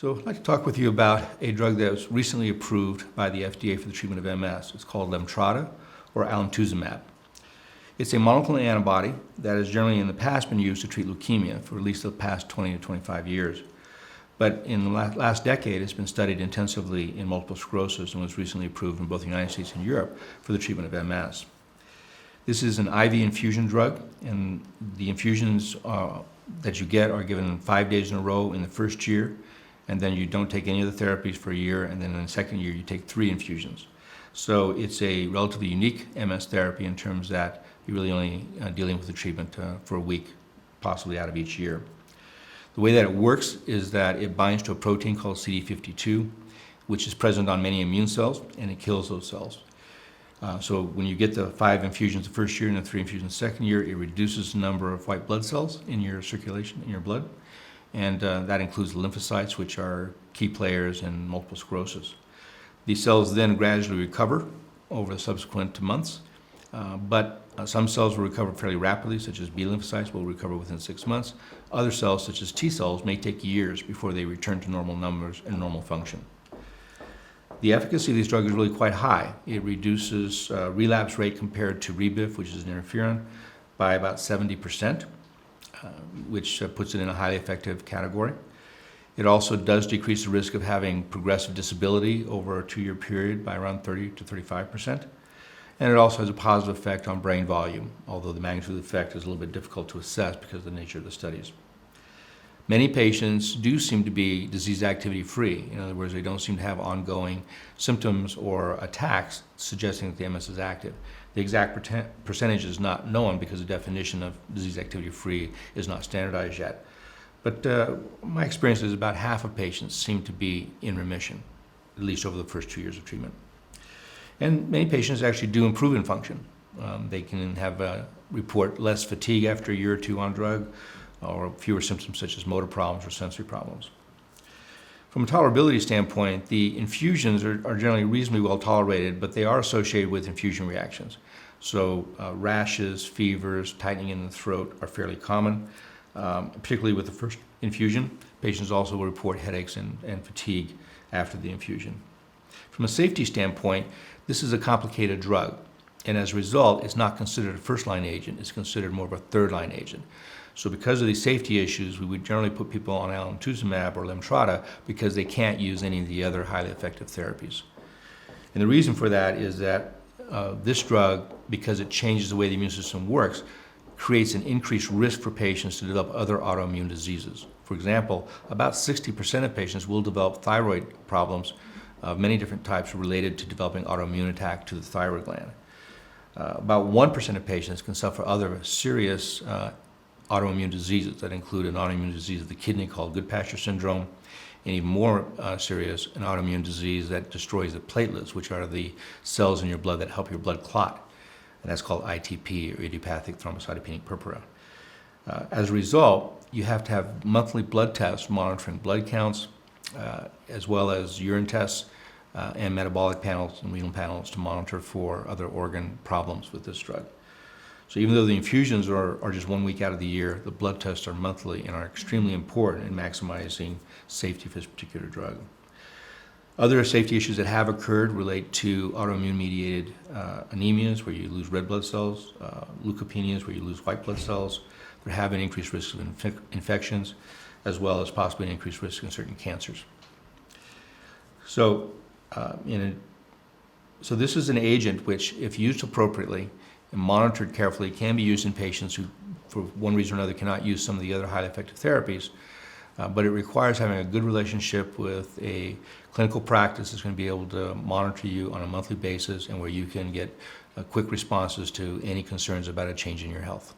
So I'd like to talk with you about a drug that was recently approved by the FDA for the treatment of MS. It's called Lemtrada, or Alemtuzumab. It's a monoclonal antibody that has generally in the past been used to treat leukemia for at least the past 20 to 25 years. But in the last decade, it's been studied intensively in multiple sclerosis and was recently approved in both the United States and Europe for the treatment of MS. This is an IV infusion drug, and the infusions that you get are given 5 days in a row in the first year, and then you don't take any of the therapies for a year, and then in the second year you take 3 infusions. So it's a relatively unique MS therapy in terms that you're really only dealing with the treatment for a week, possibly out of each year. The way that it works is that it binds to a protein called CD52, which is present on many immune cells, and it kills those cells. So when you get the 5 infusions the first year and the 3 infusions the second year, it reduces the number of white blood cells in your circulation, in your blood, and that includes lymphocytes, which are key players in multiple sclerosis. These cells then gradually recover over the subsequent months, but some cells will recover fairly rapidly, such as B lymphocytes will recover within 6 months. Other cells, such as T cells, may take years before they return to normal numbers and normal function. The efficacy of these drugs is really quite high. It reduces relapse rate compared to Rebif, which is an interferon, by about 70%, which puts it in a highly effective category. It also does decrease the risk of having progressive disability over a 2-year period by around 30 to 35%. And it also has a positive effect on brain volume, although the magnitude of the effect is a little bit difficult to assess because of the nature of the studies. Many patients do seem to be disease activity free. In other words, they don't seem to have ongoing symptoms or attacks suggesting that the MS is active. The exact percentage is not known because the definition of disease activity free is not standardized yet. But my experience is about half of patients seem to be in remission, at least over the first 2 years of treatment. And many patients actually do improve in function. They can report less fatigue after a year or 2 on drug, or fewer symptoms such as motor problems or sensory problems. From a tolerability standpoint, the infusions are generally reasonably well tolerated, but they are associated with infusion reactions. So rashes, fevers, tightening in the throat are fairly common, particularly with the first infusion. Patients also will report headaches and fatigue after the infusion. From a safety standpoint, this is a complicated drug, and as a result, it's not considered a first-line agent. It's considered more of a third-line agent. So because of these safety issues, we would generally put people on Alemtuzumab or Lemtrada because they can't use any of the other highly effective therapies. And the reason for that is that this drug, because it changes the way the immune system works, creates an increased risk for patients to develop other autoimmune diseases. For example, about 60% of patients will develop thyroid problems of many different types related to developing autoimmune attack to the thyroid gland. About 1% of patients can suffer other serious autoimmune diseases that include an autoimmune disease of the kidney called Goodpasture syndrome, and even more serious, an autoimmune disease that destroys the platelets, which are the cells in your blood that help your blood clot, and that's called ITP, or idiopathic thrombocytopenic purpura. As a result, you have to have monthly blood tests monitoring blood counts, as well as urine tests and metabolic panels and renal panels to monitor for other organ problems with this drug. So even though the infusions are just 1 week out of the year, the blood tests are monthly and are extremely important in maximizing safety for this particular drug. Other safety issues that have occurred relate to autoimmune-mediated anemias, where you lose red blood cells, leukopenias, where you lose white blood cells. There have been increased risks of infections, as well as possibly an increased risk in certain cancers. So this is an agent which, if used appropriately and monitored carefully, can be used in patients who, for one reason or another, cannot use some of the other highly effective therapies. But it requires having a good relationship with a clinical practice that's going to be able to monitor you on a monthly basis and where you can get quick responses to any concerns about a change in your health.